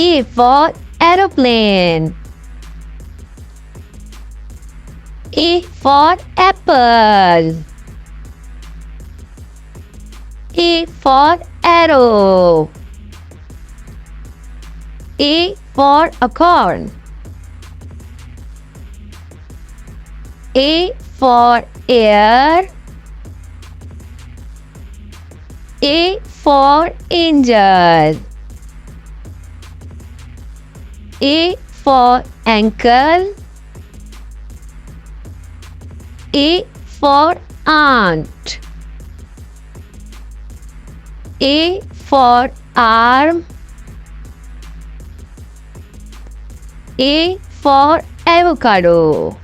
A for aeroplane. A for apple. A for arrow. A for acorn. A for air. A for angel. A for ankle. A for ant. A for arm. A for avocado.